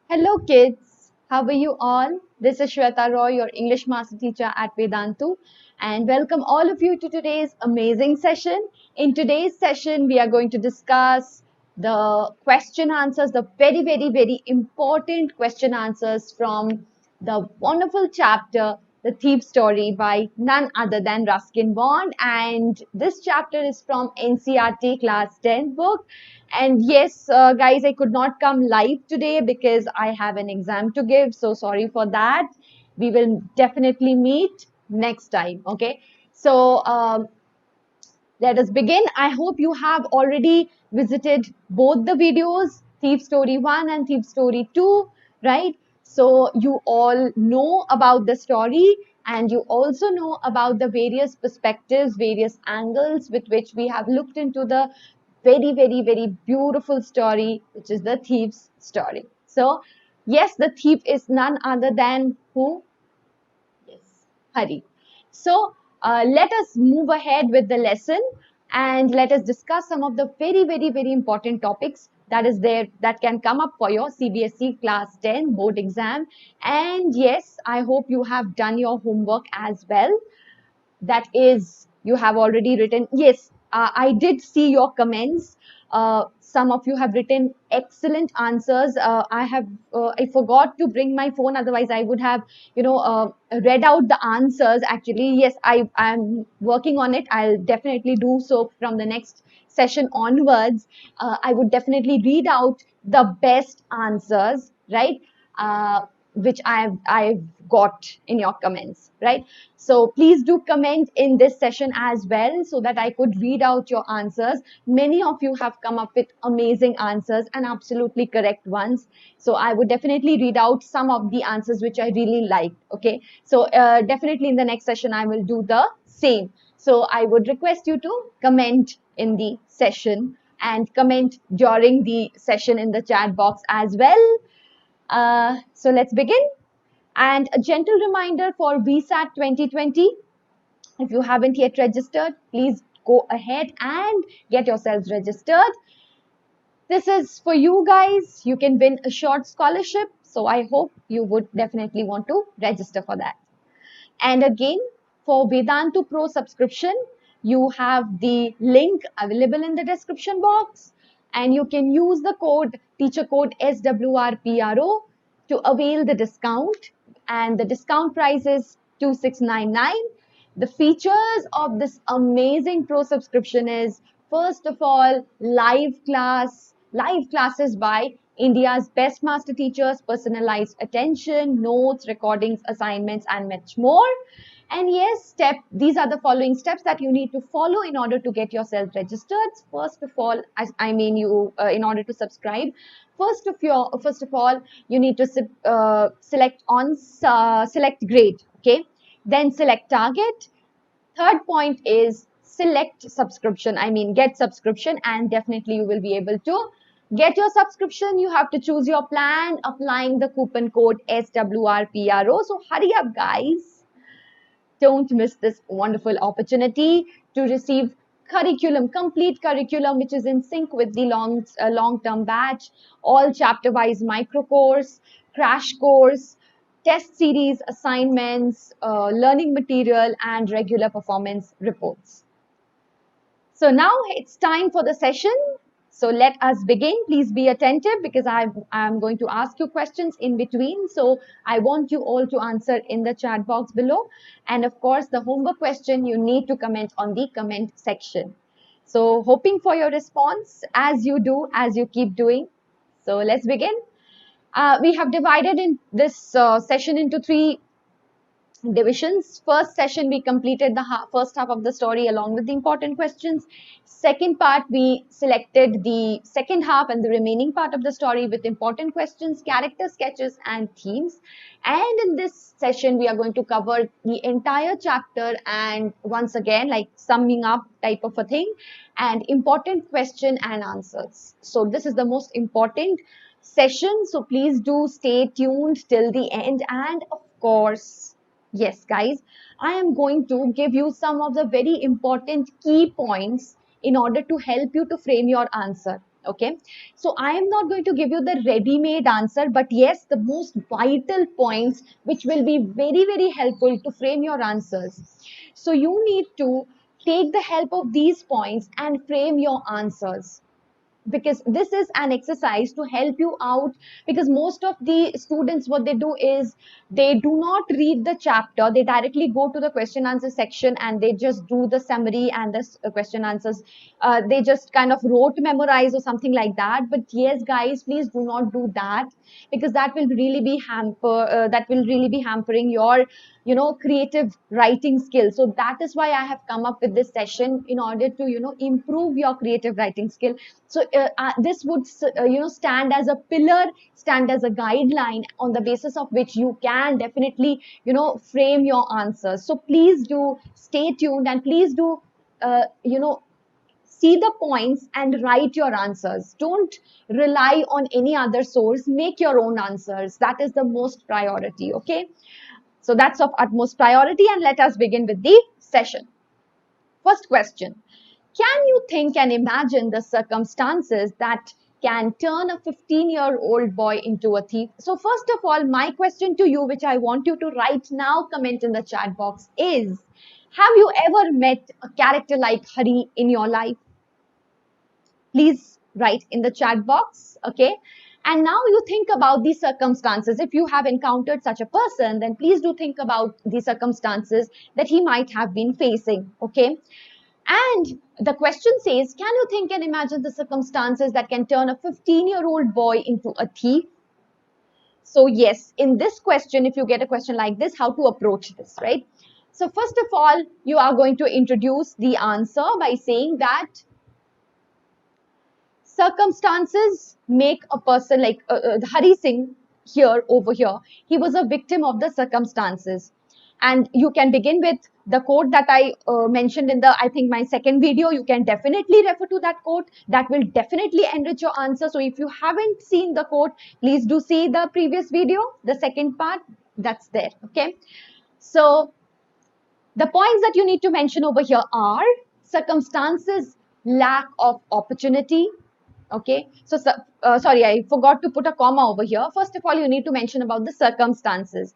Hello, kids. How are you all? This is Shweta Roy, your English master teacher at Vedantu, and welcome all of you to today's amazing session. In today's session, we are going to discuss the question answers, the very important question answers from the wonderful chapter, The Thief Story by none other than Ruskin Bond. And this chapter is from NCRT Class 10 book. And yes, guys, I could not come live today because I have an exam to give. So sorry for that. We will definitely meet next time. Okay. So let us begin. I hope you have already visited both the videos, Thief Story 1 and Thief Story 2, right? So you all know about the story and you also know about the various perspectives, various angles with which we have looked into the very beautiful story, which is the thief's story. So, yes, the thief is none other than who? Yes, Hari. So let us move ahead with the lesson and let us discuss some of the very important topics that is there that can come up for your CBSE class 10 board exam. And yes, I hope you have done your homework as well. That is, you have already written. Yes, I did see your comments. Some of you have written excellent answers. I forgot to bring my phone, otherwise I would have read out the answers. Actually, yes, I'm working on it. I'll definitely do so from the next session onwards. I would definitely read out the best answers, right? Which I've got in your comments, right? So please do comment in this session as well so that I could read out your answers. Many of you have come up with amazing answers and absolutely correct ones. So I would definitely read out some of the answers which I really liked. Okay. So definitely in the next session, I will do the same. So I would request you to comment in the session and comment during the session in the chat box as well. So let's begin. And a gentle reminder for VSAT 2020, if you haven't yet registered, please go ahead and get yourselves registered. This is for you guys. You can win a short scholarship. So I hope you would definitely want to register for that. And again, for Vedantu Pro subscription, you have the link available in the description box and you can use the code teacher code SWRPRO to avail the discount, and the discount price is 2699. The features of this amazing pro subscription is, first of all, live classes by India's best master teachers, personalized attention, notes, recordings, assignments, and much more. And yes, these are the following steps that you need to follow in order to get yourself registered. First of all, in order to subscribe, first of all, you need to select grade, okay? Then select target. Third point is select subscription. I mean, get subscription, and definitely you will be able to get your subscription. You have to choose your plan, applying the coupon code SWRPRO. So hurry up, guys. Don't miss this wonderful opportunity to receive complete curriculum, which is in sync with the long-term batch, all chapter-wise micro course, crash course, test series, assignments, learning material, and regular performance reports. So now it's time for the session. So let us begin. Please be attentive because I'm going to ask you questions in between. So I want you all to answer in the chat box below. And of course, the homework question, you need to comment on the comment section. So hoping for your response as you do, as you keep doing. So let's begin. We have divided in this session into three divisions. First session, we completed the first half of the story along with the important questions. Second part, we selected the second half and the remaining part of the story with important questions, character sketches, and themes. And in this session, we are going to cover the entire chapter and once again, like summing up type of a thing, and important question and answers. So this is the most important session. So please do stay tuned till the end. And of course, yes, guys, I am going to give you some of the very important key points in order to help you to frame your answer. Okay, so I am not going to give you the ready-made answer, but yes, the most vital points which will be very, very helpful to frame your answers. So you need to take the help of these points and frame your answers, because this is an exercise to help you out, because most of the students, what they do is they do not read the chapter, they directly go to the question answer section and they just do the summary and the question answers. They just kind of rote memorize or something like that. But yes guys, please do not do that, because that will really be hampering your creative writing skills. So that is why I have come up with this session, in order to improve your creative writing skill. So this would stand as a pillar, stand as a guideline on the basis of which you can definitely frame your answers. So please do stay tuned, and please do see the points and write your answers. Don't rely on any other source, make your own answers. That is the most priority. Okay, so that's of utmost priority, and let us begin with the session. First question: can you think and imagine the circumstances that can turn a 15-year-old boy into a thief? So first of all, my question to you, which I want you to right now comment in the chat box, is: have you ever met a character like Hari in your life? Please write in the chat box. Okay, and now you think about the circumstances. If you have encountered such a person, then please do think about the circumstances that he might have been facing. Okay, and the question says, can you think and imagine the circumstances that can turn a 15-year-old boy into a thief? So yes, in this question, if you get a question like this, how to approach this, right? So first of all, you are going to introduce the answer by saying that circumstances make a person like Hari Singh here over here. He was a victim of the circumstances. And you can begin with the quote that I mentioned in I think my second video. You can definitely refer to that quote. That will definitely enrich your answer. So if you haven't seen the quote, please do see the previous video, the second part, that's there. Okay. So the points that you need to mention over here are circumstances, lack of opportunity. Okay, so sorry, I forgot to put a comma over here. First of all, you need to mention about the circumstances.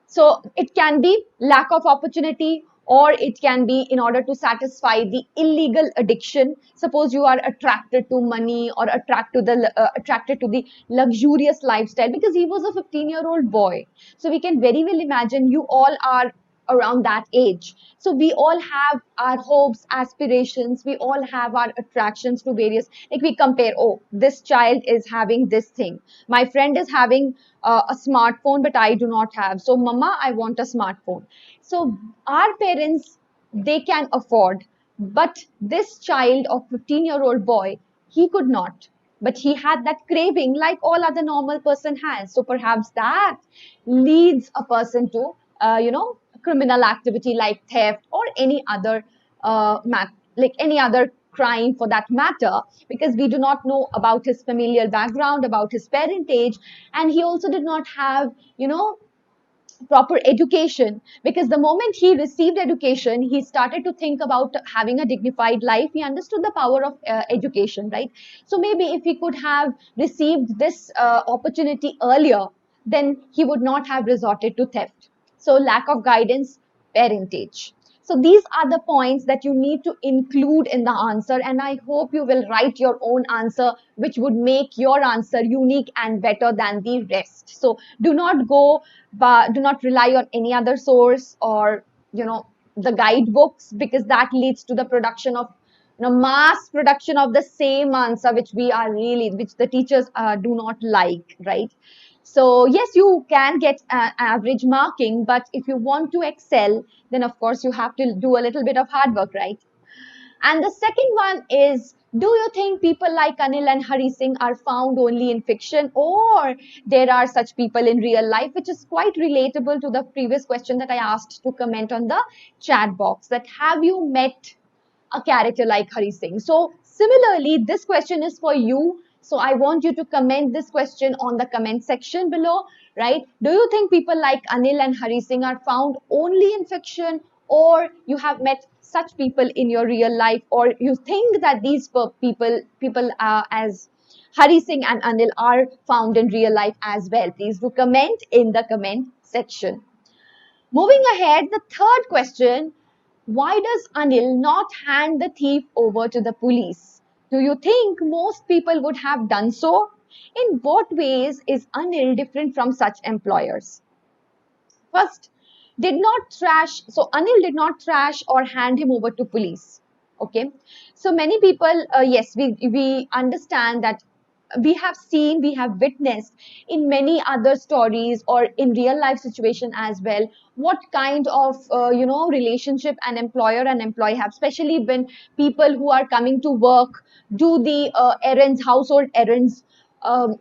So it can be lack of opportunity, or it can be in order to satisfy the illegal addiction. Suppose you are attracted to money, or attracted to the luxurious lifestyle, because he was a 15-year-old boy. So we can very well imagine you all are around that age. So we all have our hopes, aspirations, we all have our attractions to various, like we compare, oh, this child is having this thing, my friend is having a smartphone but I do not have, so mama, I want a smartphone. So our parents, they can afford, but this child of 15-year-old boy, he could not, but he had that craving like all other normal person has. So perhaps that leads a person to criminal activity like theft, or any other like any other crime for that matter, because we do not know about his familial background, about his parentage, and he also did not have proper education. Because the moment he received education, he started to think about having a dignified life. He understood the power of education, right? So maybe if he could have received this opportunity earlier, then he would not have resorted to theft. So lack of guidance, parentage. So these are the points that you need to include in the answer, and I hope you will write your own answer, which would make your answer unique and better than the rest. So do not go, but do not rely on any other source, or the guidebooks, because that leads to the production of mass production of the same answer, which the teachers do not like, right? So yes, you can get average marking, but if you want to excel, then of course you have to do a little bit of hard work, right? And the second one is, do you think people like Anil and Hari Singh are found only in fiction, or there are such people in real life? Which is quite relatable to the previous question that I asked to comment on the chat box, that have you met a character like Hari Singh? So similarly, this question is for you. So I want you to comment this question on the comment section below, right? Do you think people like Anil and Hari Singh are found only in fiction, or you have met such people in your real life, or you think that these people as Hari Singh and Anil are found in real life as well. Please do comment in the comment section. Moving ahead, the third question: why does Anil not hand the thief over to the police? Do you think most people would have done so? In what ways is Anil different from such employers? First, Anil did not trash or hand him over to police. Okay. So many people, yes, we understand that we have witnessed in many other stories or in real life situation as well, what kind of, relationship an employer and employee have, especially when people who are coming to work, do the errands, household errands, um,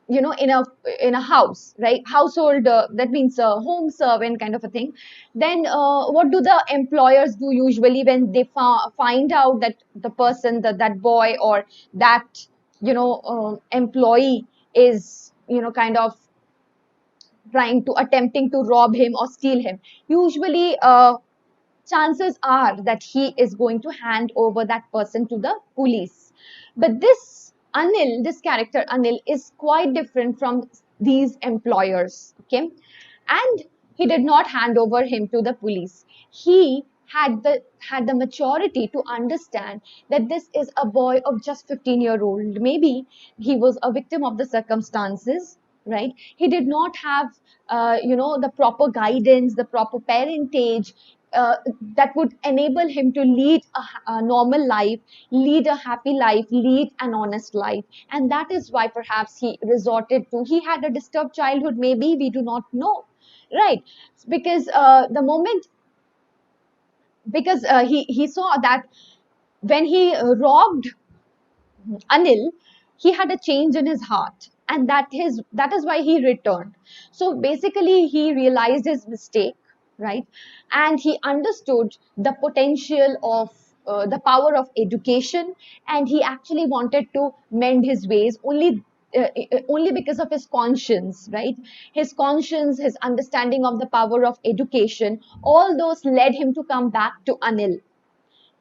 in a house, right? Household, that means home servant kind of a thing. Then what do the employers do usually when they find out that the person, that boy or that employee is kind of trying to attempting to rob him or steal him? Usually chances are that he is going to hand over that person to the police. But this character Anil is quite different from these employers. Okay. And he did not hand over him to the police. He had the maturity to understand that this is a boy of just 15-year-old. Maybe he was a victim of the circumstances, right? He did not have the proper guidance, the proper parentage, that would enable him to lead a normal life, lead a happy life, lead an honest life. And that is why perhaps he had a disturbed childhood, maybe, we do not know, right? Because the moment, because he saw that when he robbed Anil, he had a change in his heart, and that is why he returned. So basically, he realized his mistake, right? And he understood the potential of the power of education, and he actually wanted to mend his ways only because of his conscience, right? His conscience, his understanding of the power of education, all those led him to come back to Anil.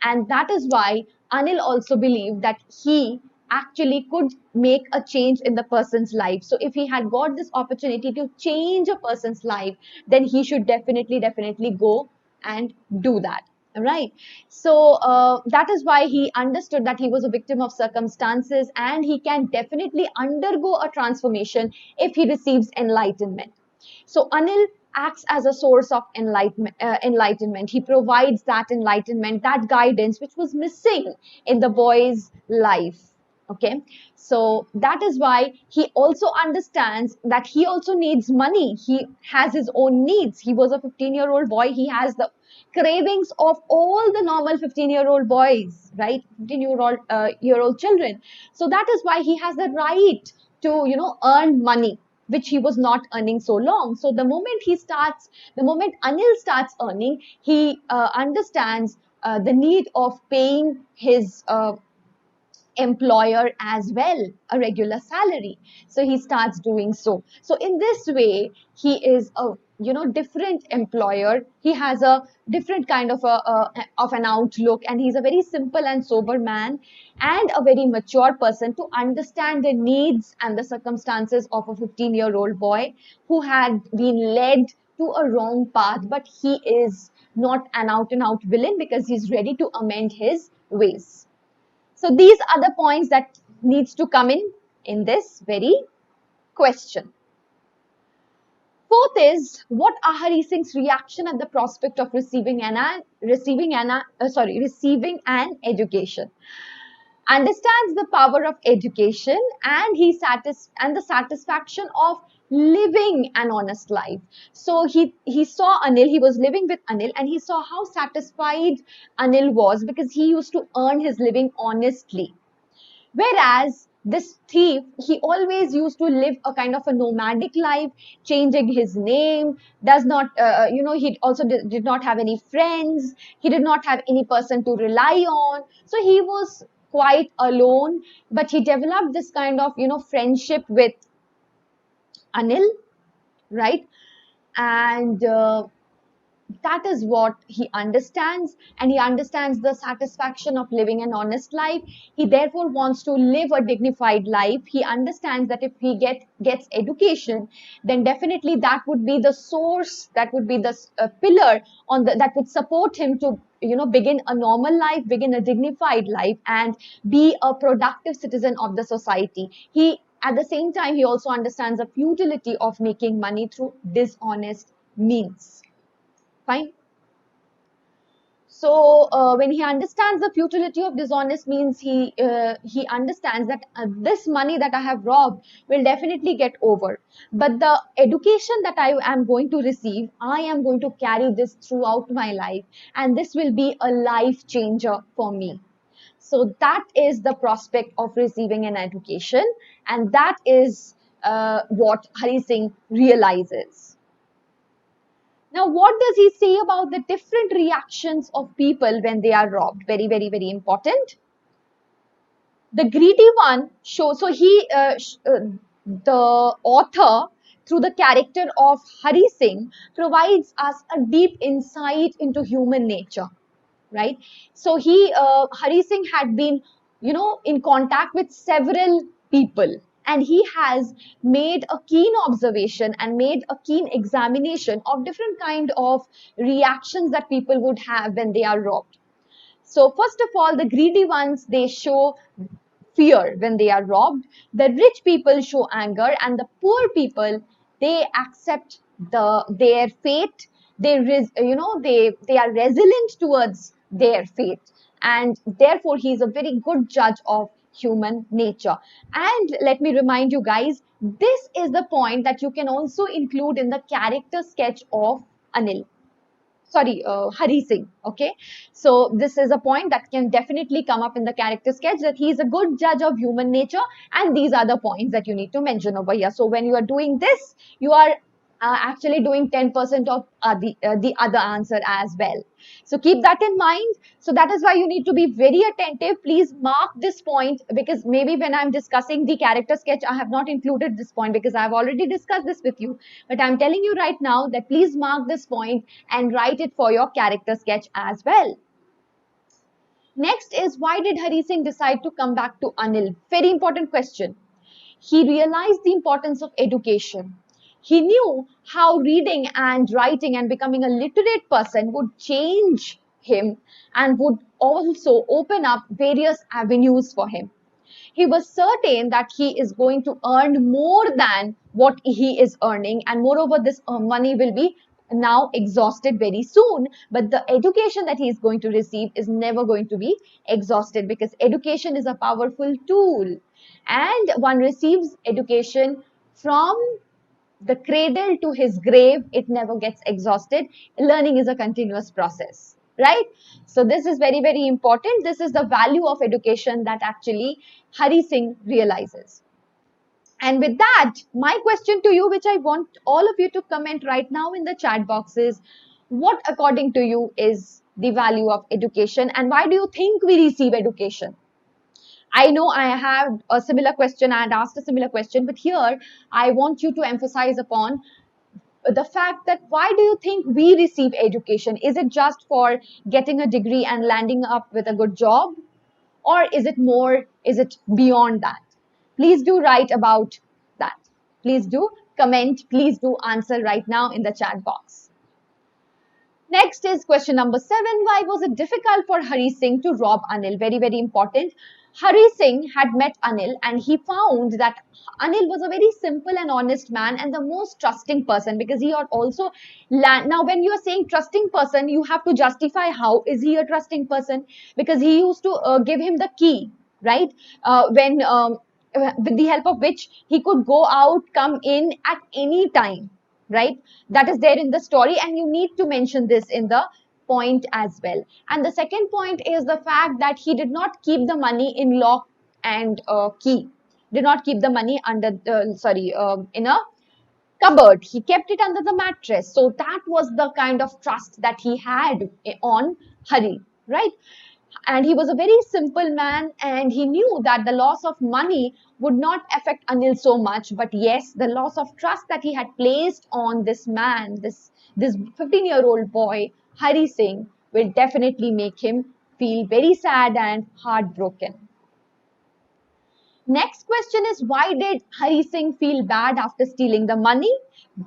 And that is why Anil also believed that he actually could make a change in the person's life. So if he had got this opportunity to change a person's life, then he should definitely go and do that. Right. So that is why he understood that he was a victim of circumstances, and he can definitely undergo a transformation if he receives enlightenment. So Anil acts as a source of enlightenment. He provides that enlightenment, that guidance, which was missing in the boy's life. Okay. So that is why he also understands that he also needs money. He has his own needs. He was a 15-year-old boy. He has the cravings of all the normal 15-year-old boys, right? 15-year-old children. So that is why he has the right to, earn money, which he was not earning so long. So the moment Anil starts earning, he understands the need of paying his employer as well a regular salary. So he starts doing so. So in this way, he is a different employer. He has a different kind of an outlook, and he's a very simple and sober man, and a very mature person to understand the needs and the circumstances of a 15-year-old boy who had been led to a wrong path. But he is not an out and out villain, because he's ready to amend his ways. So these are the points that needs to come in this very question. Fourth is, what are Hari Singh's reaction at the prospect of receiving an education? Understands the power of education, and the satisfaction of living an honest life. So he saw Anil, he was living with Anil, and he saw how satisfied Anil was, because he used to earn his living honestly. Whereas this thief, he always used to live a kind of a nomadic life, changing his name, does not, he also did not have any friends, he did not have any person to rely on. So he was quite alone, but he developed this kind of, friendship with Anil, right? And that is what he understands, and he understands the satisfaction of living an honest life. He therefore wants to live a dignified life. He understands that if he gets education, then definitely that would be the source, that would be the pillar on the that would support him to begin a normal life, begin a dignified life, and be a productive citizen of the society. He At the same time, he also understands the futility of making money through dishonest means. Fine. So when he understands the futility of dishonest means, he understands that this money that I have robbed will definitely get over. But the education that I am going to receive, I am going to carry this throughout my life, and this will be a life changer for me. So that is the prospect of receiving an education, and that is what Hari Singh realizes. Now, what does he say about the different reactions of people when they are robbed? Very, very, very important. The greedy one shows, the author, through the character of Hari Singh, provides us a deep insight into human nature, right? So Hari Singh had been, in contact with several people, and he has made a keen observation and made a keen examination of different kind of reactions that people would have when they are robbed. So first of all, the greedy ones, they show fear when they are robbed. The rich people show anger, and the poor people, they accept their fate. They are resilient towards their fate, and therefore he is a very good judge of human nature. And let me remind you guys, this is the point that you can also include in the character sketch of Anil, sorry, Hari Singh. Okay, so this is a point that can definitely come up in the character sketch, that he is a good judge of human nature, and these are the points that you need to mention over here. So when you are doing this, you are actually doing 10% of the other answer as well. So keep that in mind. So that is why you need to be very attentive. Please mark this point, because maybe when I'm discussing the character sketch, I have not included this point because I've already discussed this with you. But I'm telling you right now that please mark this point and write it for your character sketch as well. Next is, why did Hari Singh decide to come back to Anil? Very important question. He realized the importance of education. He knew how reading and writing and becoming a literate person would change him and would also open up various avenues for him. He was certain that he is going to earn more than what he is earning, and moreover, this money will be now exhausted very soon. But the education that he is going to receive is never going to be exhausted, because education is a powerful tool, and one receives education from the cradle to his grave. It never gets exhausted. Learning is a continuous process, right? So this is very, very important. This is the value of education that actually Hari Singh realizes. And with that, my question to you, which I want all of you to comment right now in the chat box, is, what according to you is the value of education, and why do you think we receive education? I know I have a similar question, I had asked a similar question, but here I want you to emphasize upon the fact that, why do you think we receive education? Is it just for getting a degree and landing up with a good job? Or is it more, is it beyond that? Please do write about that. Please do comment. Please do answer right now in the chat box. Next is question number 7. Why was it difficult for Hari Singh to rob Anil? Very, very important. Hari Singh had met Anil, and he found that Anil was a very simple and honest man and the most trusting person, because he had also now when you are saying trusting person, you have to justify how is he a trusting person, because he used to give him the key, right? When with the help of which he could go out, come in at any time, right? That is there in the story, and you need to mention this in the point as well. And the second point is the fact that he did not keep the money in lock and key, did not keep the money under in a cupboard. He kept it under the mattress. So that was the kind of trust that he had on Hari, right? And he was a very simple man, and he knew that the loss of money would not affect Anil so much, but yes, the loss of trust that he had placed on this man, this 15-year-old boy, Hari Singh, will definitely make him feel very sad and heartbroken. Next question is, why did Hari Singh feel bad after stealing the money?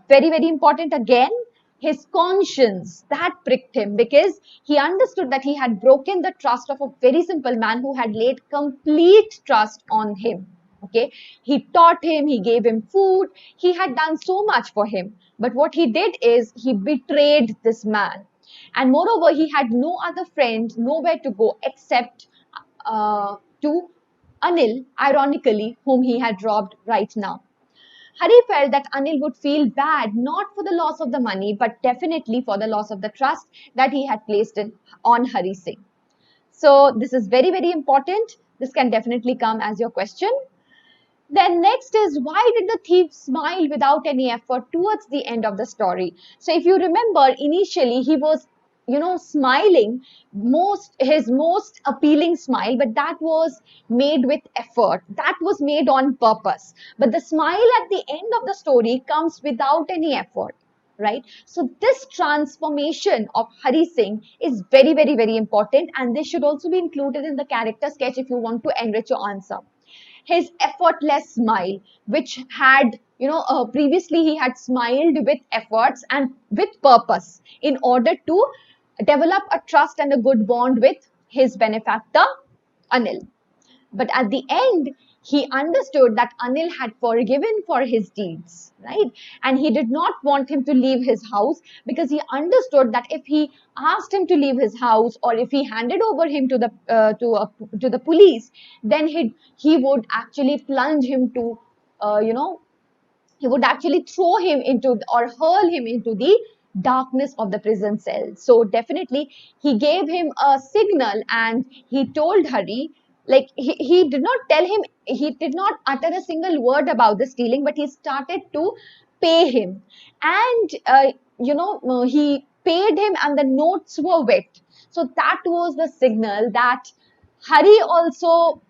Very, very important again. His conscience, that pricked him because he understood that he had broken the trust of a very simple man who had laid complete trust on him. Okay, he taught him, he gave him food, he had done so much for him. But what he did is he betrayed this man. And moreover, he had no other friend, nowhere to go except to Anil, ironically, whom he had robbed right now. Hari felt that Anil would feel bad not for the loss of the money, but definitely for the loss of the trust that he had placed on Hari Singh. So this is very, very important. This can definitely come as your question. Then next is, why did the thief smile without any effort towards the end of the story? So if you remember, initially he was, smiling, his most appealing smile, but that was made with effort. That was made on purpose. But the smile at the end of the story comes without any effort. Right? So this transformation of Hari Singh is very, very, very important, and this should also be included in the character sketch if you want to enrich your answer. His effortless smile, which had, previously he had smiled with efforts and with purpose in order to develop a trust and a good bond with his benefactor, Anil. But at the end, he understood that Anil had forgiven for his deeds, right? And he did not want him to leave his house because he understood that if he asked him to leave his house or if he handed over him to the police, then he would actually plunge him to, he would actually throw him into or hurl him into the darkness of the prison cell. So definitely he gave him a signal and he told Hari, like he did not tell him, he did not utter a single word about the stealing, but he started to pay him. And, he paid him and the notes were wet. So that was the signal that Hari also,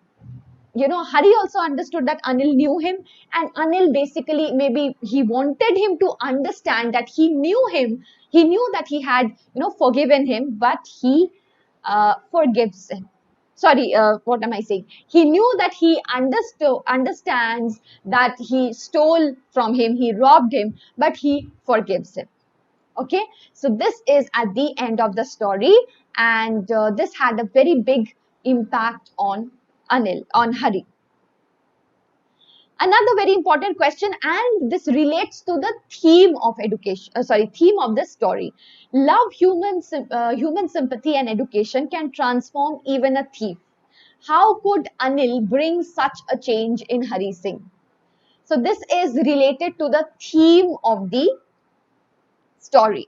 Hari also understood that Anil knew him, and Anil basically, maybe he wanted him to understand that he knew him. He knew that he had, forgiven him, but he forgives him. Sorry, what am I saying? He knew that he understands that he stole from him, he robbed him, but he forgives him. Okay, so this is at the end of the story, and this had a very big impact on Anil, on Hari. Another very important question, and this relates to the theme of education, theme of the story. Love, human sympathy and education can transform even a thief. How could Anil bring such a change in Hari Singh? So this is related to the theme of the story.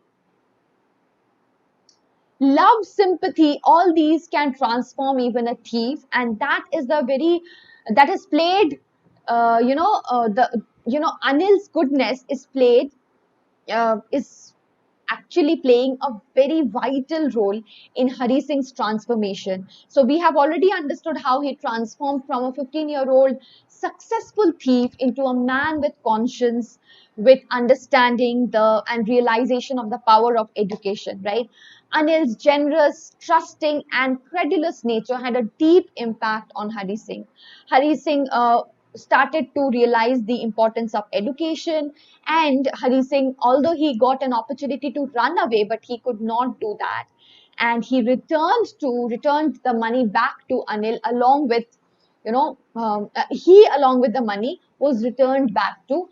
Love, sympathy, all these can transform even a thief, and that is that is played, Anil's goodness is played, is actually playing a very vital role in Hari Singh's transformation. So we have already understood how he transformed from a 15-year-old successful thief into a man with conscience, with understanding and realization of the power of education, right? Anil's generous, trusting, and credulous nature had a deep impact on Hari Singh. Hari Singh started to realize the importance of education, and Hari Singh, although he got an opportunity to run away, but he could not do that. And he returned the money back to Anil along with, he along with the money was returned back to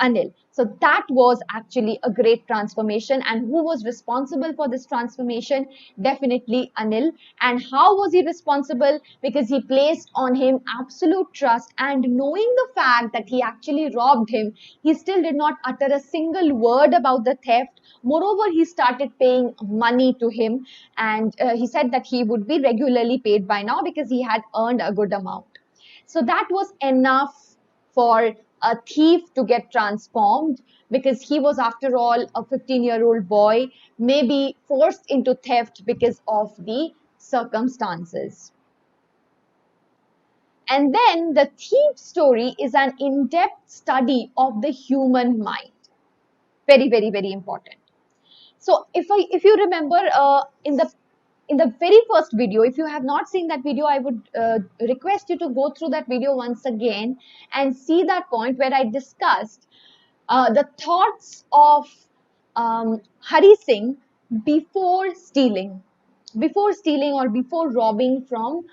Anil. So that was actually a great transformation. And who was responsible for this transformation? Definitely Anil. And how was he responsible? Because he placed on him absolute trust, and knowing the fact that he actually robbed him, he still did not utter a single word about the theft. Moreover, he started paying money to him, and he said that he would be regularly paid by now because he had earned a good amount. So that was enough for a thief to get transformed, because he was, after all, a 15-year-old boy, maybe forced into theft because of the circumstances. And then the thief story is an in-depth study of the human mind. Very, very, very important. So if you remember, in the very first video, if you have not seen that video, I would request you to go through that video once again and see that point where I discussed the thoughts of Hari Singh before stealing or before robbing from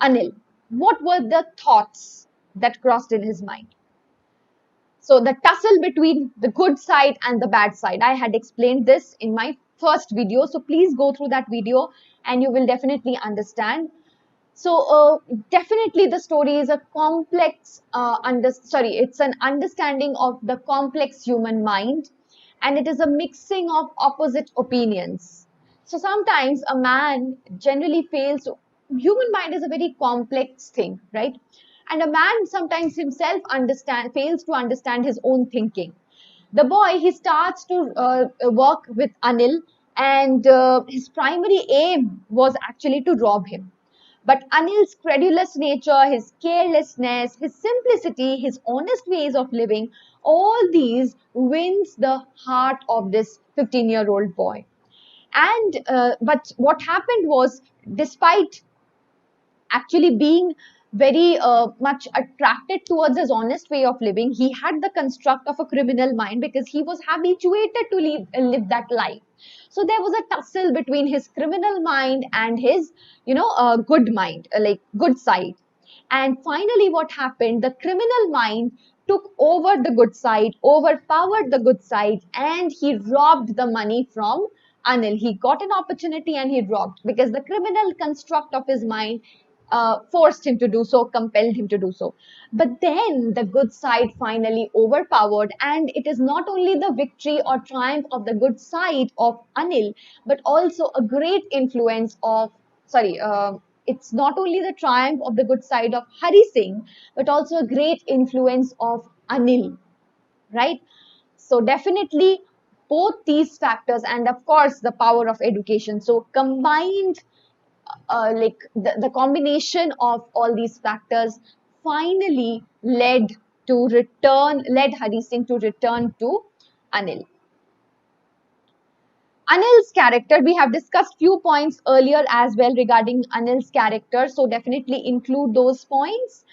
Anil. What were the thoughts that crossed in his mind? So the tussle between the good side and the bad side. I had explained this in my first video. So please go through that video and you will definitely understand. So definitely the story is a complex, it's an understanding of the complex human mind, and it is a mixing of opposite opinions. So sometimes a man generally human mind is a very complex thing, right? And a man sometimes himself fails to understand his own thinking. The boy, he starts to work with Anil, and his primary aim was actually to rob him. But Anil's credulous nature, his carelessness, his simplicity, his honest ways of living, all these wins the heart of this 15-year-old boy. And but what happened was, despite actually being very much attracted towards his honest way of living, he had the construct of a criminal mind because he was habituated to live that life. So there was a tussle between his criminal mind and his, good mind, like good side. And finally, what happened? The criminal mind took over the good side, overpowered the good side, and he robbed the money from Anil. He got an opportunity and he robbed because the criminal construct of his mind forced him to do so, compelled him to do so. But then the good side finally overpowered, and it is not only the victory or triumph of the good side of Anil, but also a great influence of, it's not only the triumph of the good side of Hari Singh, but also a great influence of Anil, right? So definitely both these factors, and of course the power of education. So combined, like the combination of all these factors finally led Hari Singh to return to Anil. Anil's character, we have discussed few points earlier as well regarding Anil's character, so definitely include those points.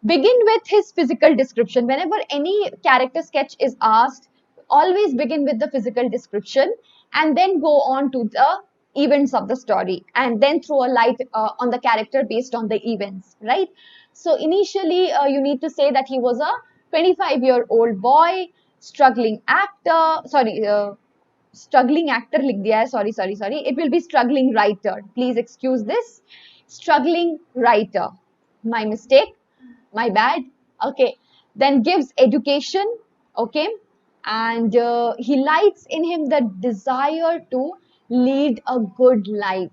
Begin with his physical description. Whenever any character sketch is asked, always begin with the physical description and then go on to the events of the story, and then throw a light on the character based on the events, right? So initially, you need to say that he was a 25-year-old boy, struggling actor, struggling actor लिख दिया है, sorry, it will be struggling writer, please excuse this, struggling writer, my mistake, my bad. Okay, then gives education. Okay, and he lights in him the desire to lead a good life.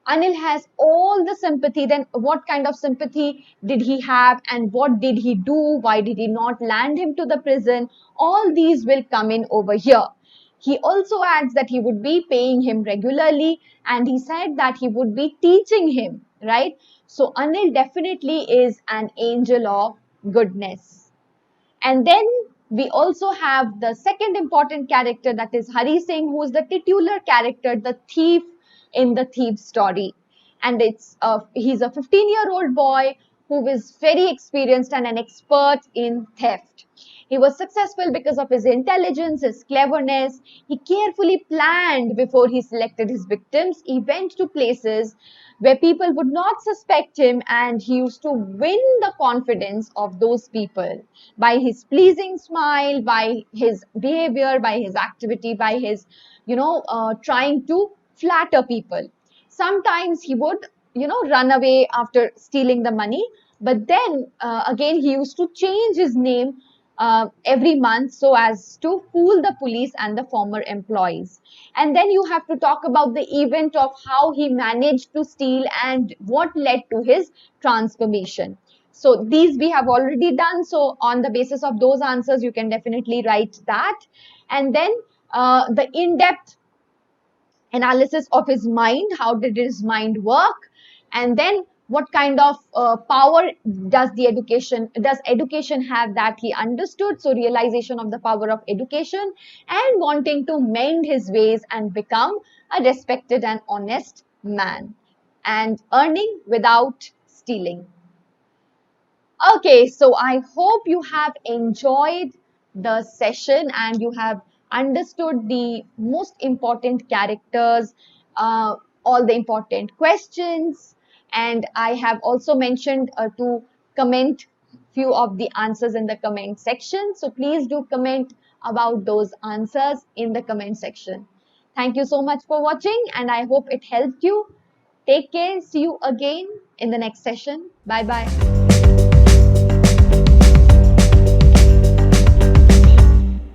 Anil has all the sympathy. Then what kind of sympathy did he have, and what did he do? Why did he not land him to the prison? All these will come in over here. He also adds that he would be paying him regularly, and he said that he would be teaching him, right? So Anil definitely is an angel of goodness. And then we also have the second important character, that is Hari Singh, who is the titular character, the thief in the thief story. And he's a 15-year-old boy who is very experienced and an expert in theft. He was successful because of his intelligence, his cleverness. He carefully planned before he selected his victims. He went to places where people would not suspect him, and he used to win the confidence of those people by his pleasing smile, by his behavior, by his activity, by his, trying to flatter people. Sometimes he would, run away after stealing the money, but then again he used to change his name every month so as to fool the police and the former employees. And then you have to talk about the event of how he managed to steal and what led to his transformation. So these we have already done. So on the basis of those answers, you can definitely write that. And then the in-depth analysis of his mind, how did his mind work, and then what kind of power does education have that he understood. So realization of the power of education and wanting to mend his ways and become a respected and honest man and earning without stealing. Okay, so I hope you have enjoyed the session and you have understood the most important characters, uh, all the important questions, and I have also mentioned to comment few of the answers in the comment section. So please do comment about those answers in the comment section. Thank you so much for watching, and I hope it helped you. Take care. See you again in the next session. Bye bye.